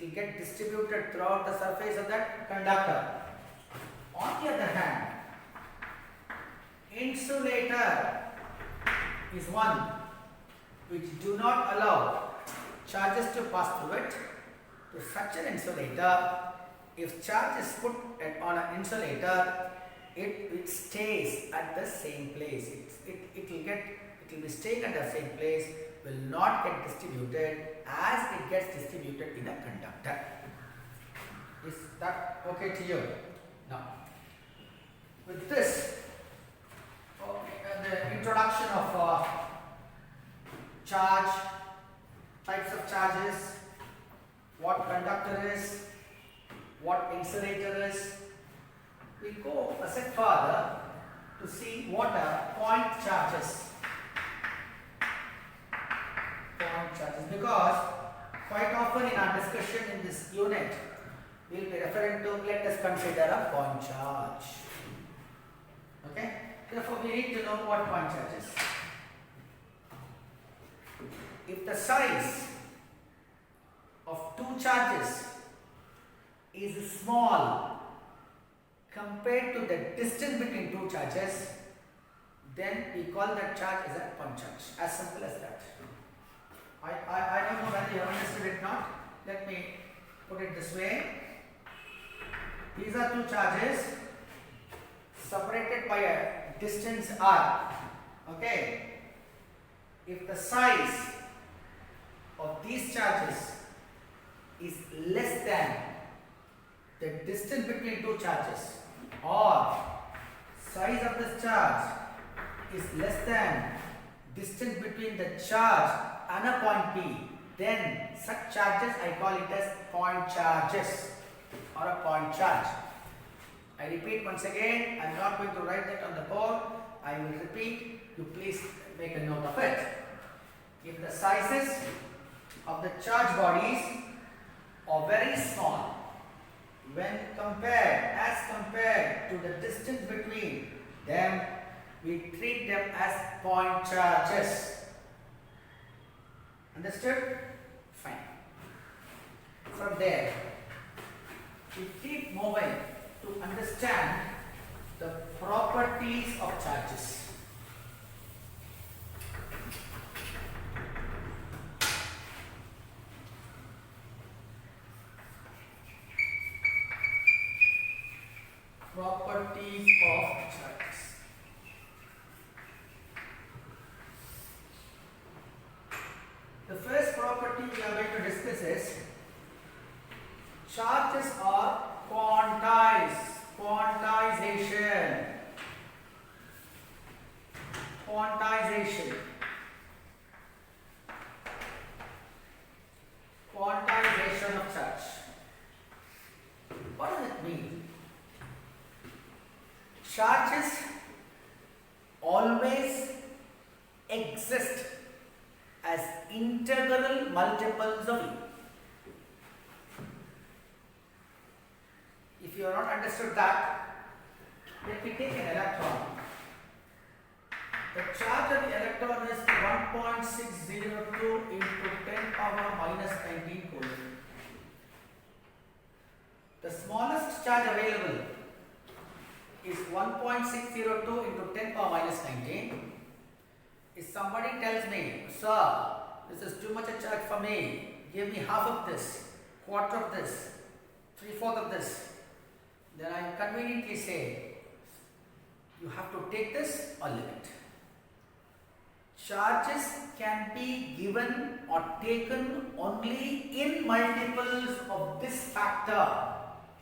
it will get distributed throughout the surface of that conductor. On the other hand, insulator is one which do not allow charges to pass through it. To such an insulator, if charge is put on an insulator, it stays at the same place. It will be staying at the same place, will not get distributed as it gets distributed in a conductor. Is that okay to you? Now, with this, the introduction of charge, types of charges, what conductor is, what insulator is, we go a step further to see what are point charges. Point charges, because quite often in our discussion in this unit, we will be referring to, let us consider a point charge. Okay? Therefore, we need to know what point charge is. If the size of two charges is small compared to the distance between two charges, then we call that charge as a point charge. As simple as that. I don't know whether you understood it or not. Let me put it this way. These are two charges separated by a distance r. Okay. If the size of these charges is less than the distance between two charges, or size of this charge is less than distance between the charge and a point P, then such charges I call it as point charges or a point charge. I repeat once again, I am not going to write that on the board. I will repeat, you please make a note of it. If the sizes of the charge bodies are very small when as compared to the distance between them, we treat them as point charges. Understood? Fine. From there, we keep moving to understand the properties of charges. Properties of charges. The first property we are going to discuss is charges are quantized. Quantization. Quantization. Quantization of charge. What does it mean? Charges always exist as integral multiples of E. If you have not understood that, let me take an electron. The charge of the electron is 1.602 into 10 power minus 19 coulomb. The smallest charge available is 1.602 into 10 power minus 19. If somebody tells me, sir, this is too much a charge for me, give me half of this, quarter of this, 3/4 of this, then I conveniently say, you have to take this or leave it. Charges can be given or taken only in multiples of this factor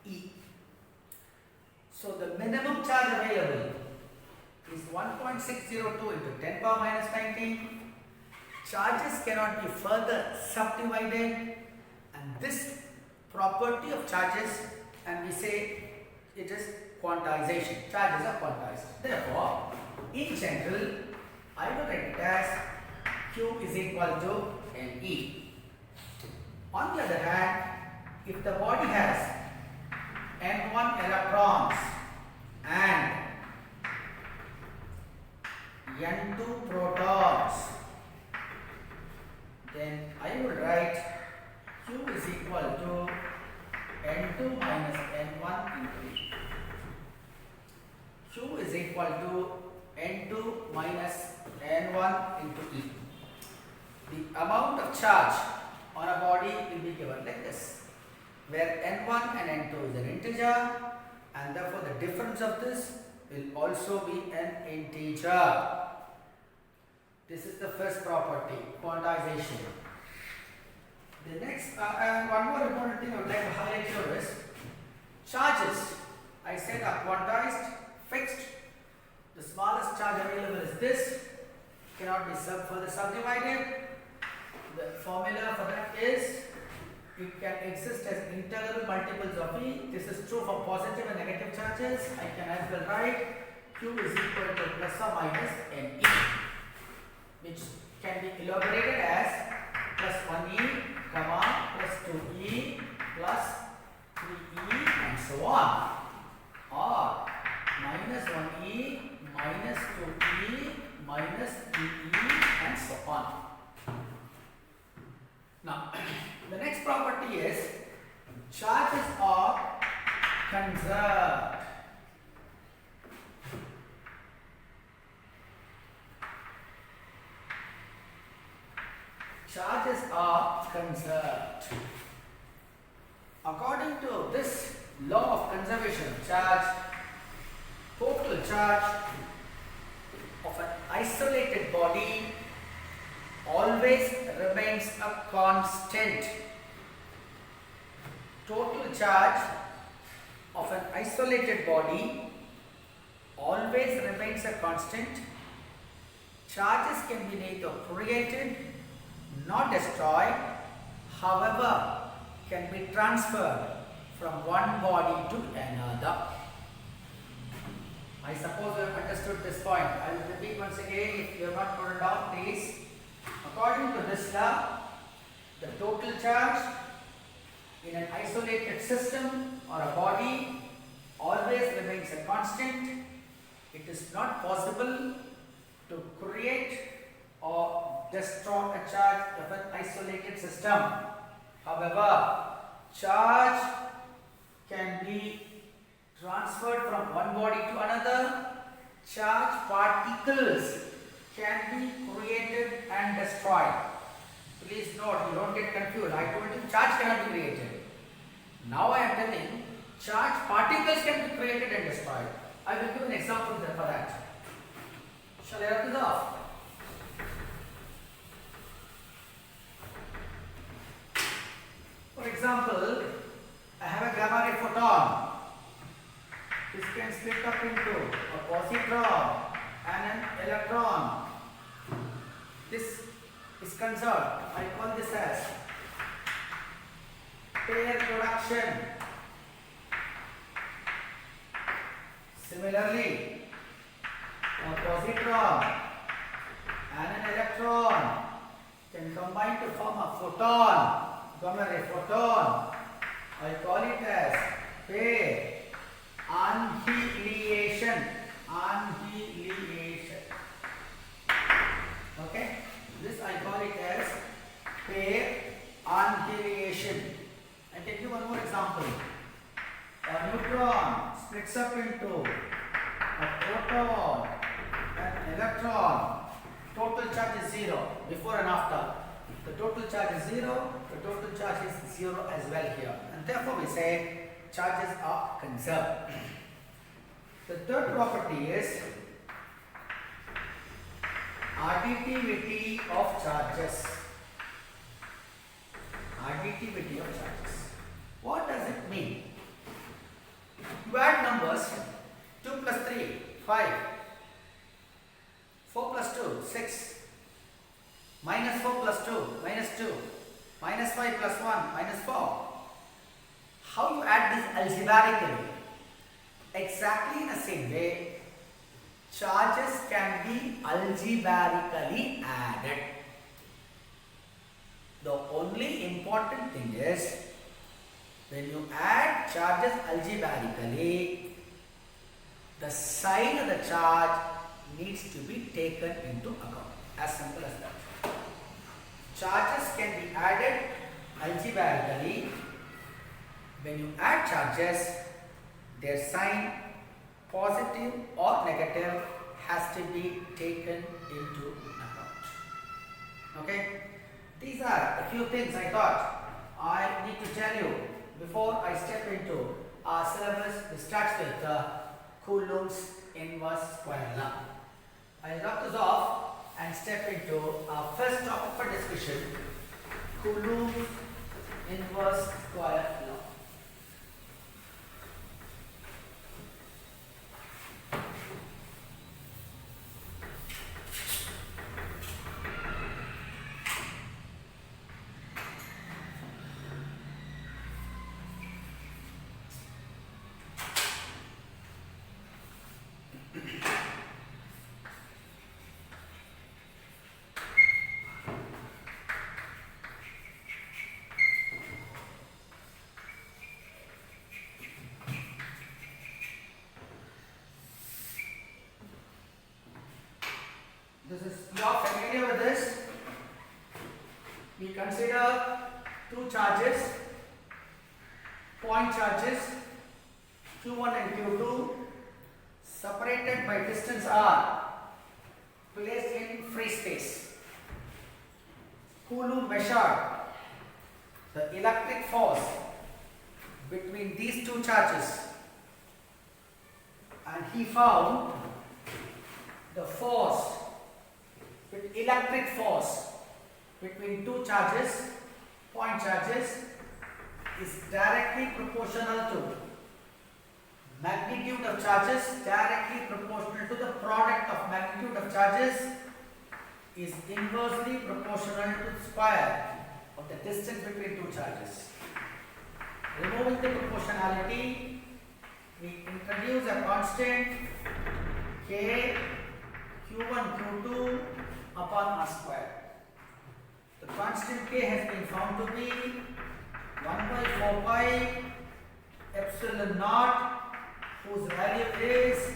E. So the minimum charge available is 1.602 into 10 power minus 19. Charges cannot be further subdivided, and this property of charges, and we say it is quantization. Charges are quantized. Therefore, in general, I will write it as Q is equal to Ne. On the other hand, if the body has N1 electrons and N2 protons, then I will write Q is equal to N2 minus N1 into E. Q is equal to N2 minus N1 into E. The amount of charge on a body will be given like this, where N1 and N2 is an integer, and therefore the difference of this will also be an integer. This is the first property, quantization. The next, one more important thing I would like to highlight here is charges. I said are quantized, fixed. The smallest charge available is this, cannot be further subdivided. The formula for that is it can exist as integral multiples of E. This is true for positive and negative charges. I can as well write Q is equal to plus or minus NE, which can be elaborated as plus 1E, comma, plus 2E, plus 3E, and so on. Or minus 1E, minus 2E, minus 3E, and so on. Now, the next property is charges are conserved. Charges are conserved. According to this law of conservation of charge, total charge of an isolated body always remains a constant. Total charge of an isolated body always remains a constant. Charges can be neither created nor destroyed, however, can be transferred from one body to another. I suppose you have understood this point. I will repeat once again if you have not put it down, please. According to this law, the total charge in an isolated system or a body always remains a constant. It is not possible to create or destroy a charge of an isolated system. However, charge can be transferred from one body to another. Charge particles can be created and destroyed. Please note, you don't get confused. I told you charge cannot be created. Now I am telling charge particles can be created and destroyed. I will give an example for that. Shall I write this off? For example, I have a gamma ray photon. This can split up into a positron and an electron. This is conserved. I call this as pair production. Similarly, a positron and an electron can combine to form a photon, gamma ray photon. I call it as pair annihilation. Annihilation. Okay? This I call it as pair annihilation. I can give one more example. A neutron splits up into a proton and electron. Total charge is 0 before and after. The total charge is 0, the total charge is 0 as well here. And therefore we say charges are conserved. The third property is additivity of charges. Additivity of charges. What does it mean? You add numbers 2 plus 3, 5, 4 plus 2, 6, minus 4 plus 2, minus 2, minus 5 plus 1, minus 4. How you add this algebraically? Exactly in the same way, charges can be algebraically added. The only important thing is, when you add charges algebraically, the sign of the charge needs to be taken into account. As simple as that. Charges can be added algebraically, when you add charges, their sign, positive or negative, has to be taken into account. Okay? These are a few things I thought I need to tell you before I step into our syllabus, which starts with Coulomb's inverse square law. I'll drop this off and step into our first topic for discussion, Coulomb's inverse square law. This is, you are familiar with this. We consider two charges, point charges, Q1 and Q2, separated by distance r, placed in free space. Coulomb measured the electric force between these two charges, and he found the force, electric force between two charges, point charges, is directly proportional to magnitude of charges, directly proportional to the product of magnitude of charges, is inversely proportional to the square of the distance between two charges. Removing the proportionality, we introduce a constant K Q1 Q2 upon R square. The constant K has been found to be 1 by 4 pi epsilon naught, whose value is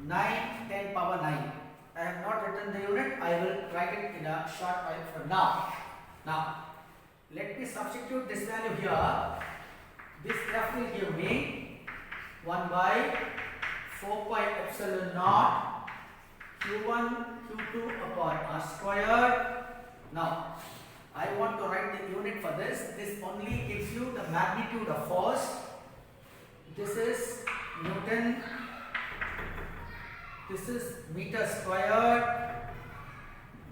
9 10 power 9. I have not written the unit, I will write it in a short while from now. Now, let me substitute this value here. This F will give me 1 by 4 pi epsilon naught Q1 Q2 upon R squared. Now, I want to write the unit for this. This only gives you the magnitude of force. This is Newton. This is meter squared.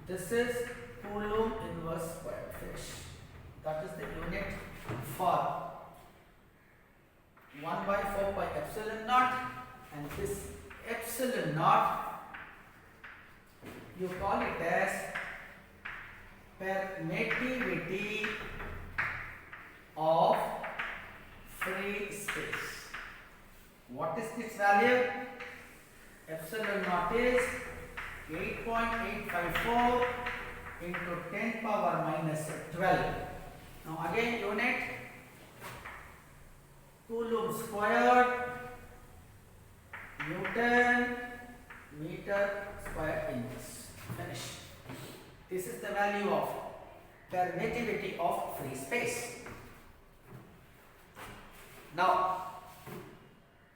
This is Coulomb inverse squared. Finish. That is the unit for 1 by 4 pi epsilon naught, and this epsilon naught, you call it as permittivity of free space. What is this value? Epsilon naught is 8.854 into 10 power minus 12. Now again unit Coulomb squared Newton meter square inverse. Finish. This is the value of permittivity of free space. Now,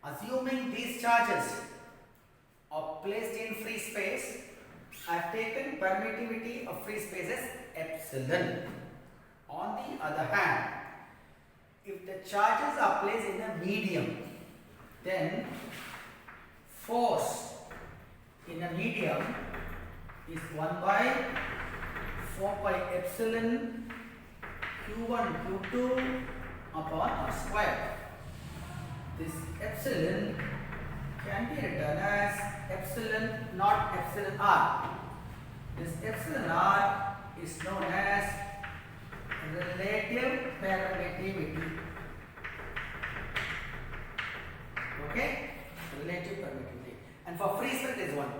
assuming these charges are placed in free space, I have taken permittivity of free space as epsilon. On the other hand, if the charges are placed in a medium, then force in a medium is 1 by 4 pi epsilon Q1 Q2 upon R square. This epsilon can be written as epsilon not epsilon r. This epsilon r is known as relative permittivity. Okay? Relative permittivity. And for free space there is one.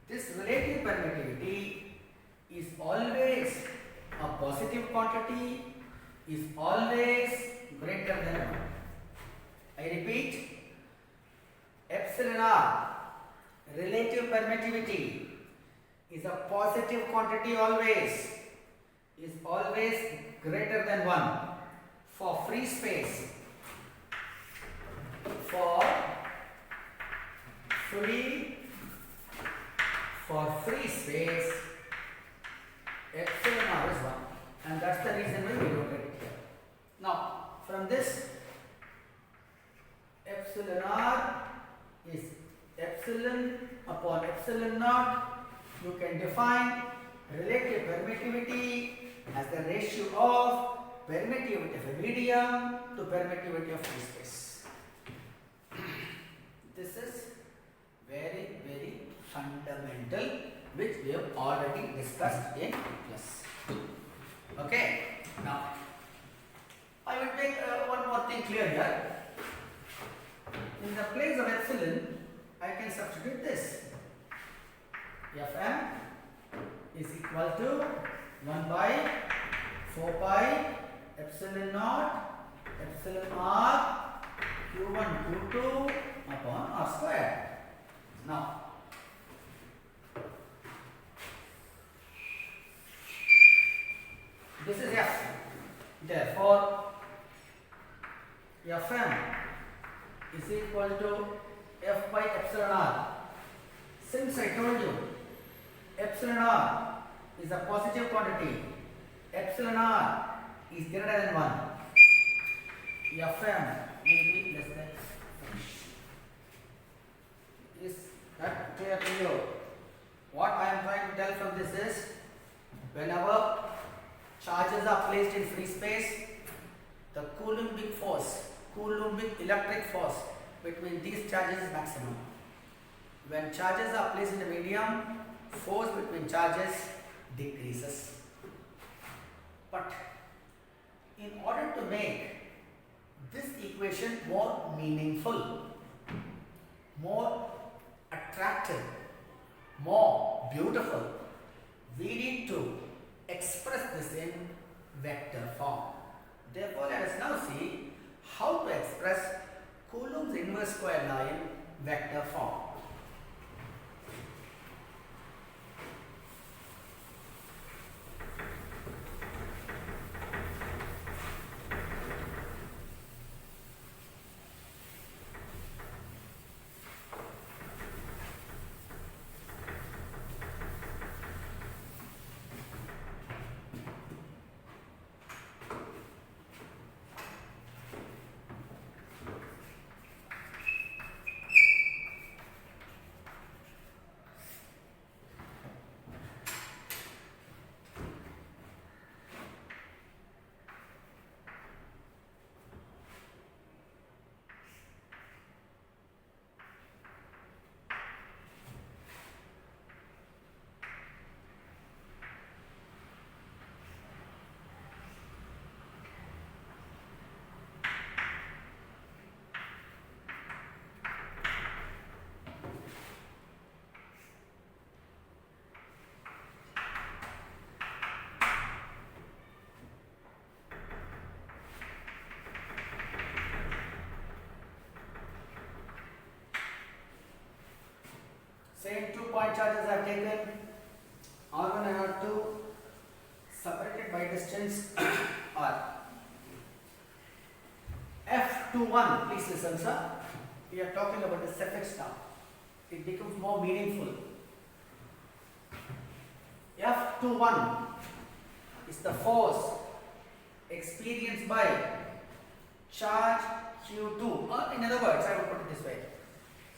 This relative permittivity is always a positive quantity, is always greater than 1. I repeat, epsilon r, relative permittivity, is a positive quantity always, is always greater than 1 for free space. For free space, epsilon r is 1, and that's the reason why we wrote it here. Now, from this, epsilon r is epsilon upon epsilon naught. You can define relative permittivity as the ratio of permittivity of a medium to permittivity of free space. This is very, very fundamental, which we have already discussed in class. Okay, now I will make one more thing clear here. In the place of epsilon, I can substitute this. Fm is equal to 1 by 4 pi epsilon naught epsilon r q1 q2 upon r squared. Now, this is F. Therefore, Fm is equal to F by epsilon r. Since I told you epsilon r is a positive quantity, epsilon r is greater than 1, Fm will be less than. Is that clear to you? What I am trying to tell from this is, whenever charges are placed in free space, the Coulombic force, Coulombic electric force between these charges is maximum. When charges are placed in the medium, force between charges decreases. But in order to make this equation more meaningful, more attractive, more beautiful, we need to express this in vector form. Therefore, let us now see how to express Coulomb's inverse square law in vector form. Same 2 point charges I have taken. R1 and R2 separated by distance R. F21, please listen, sir. We are talking about the suffix now. It becomes more meaningful. F21 is the force experienced by charge Q2. Or in other words, I will put it this way.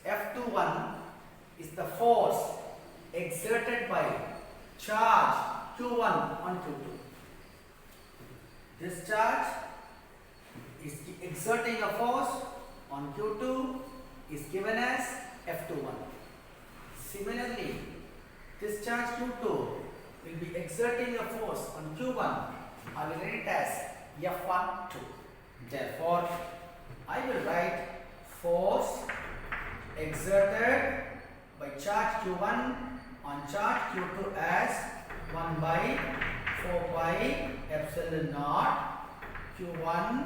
F21 is the force exerted by charge Q1 on Q2. This charge is exerting a force on Q2 is given as F21. Similarly, this charge Q2 will be exerting a force on Q1. I will write it as F12. Therefore, I will write force exerted by charge Q1 on charge Q2 as 1 by 4 pi epsilon naught Q1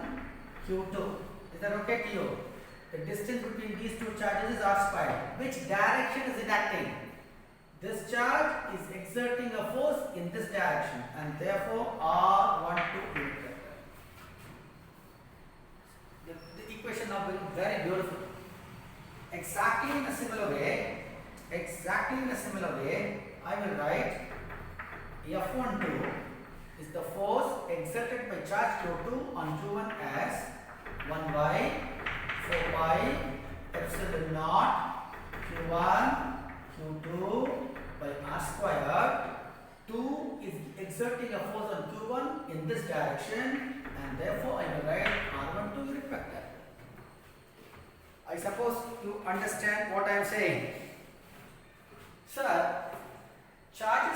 Q2. Is that okay to you? The distance between these two charges is r squared. Which direction is it acting? This charge is exerting a force in this direction and therefore R12 unit vector. The equation now becomes very beautiful. Exactly in a similar way, I will write F12 is the force exerted by charge Q2 on Q1 as 1 by 4 pi epsilon naught Q1 Q2 by R square. 2 is exerting a force on Q1 in this direction and therefore I will write R12 unit vector. I suppose you understand what I am saying. Sir, charge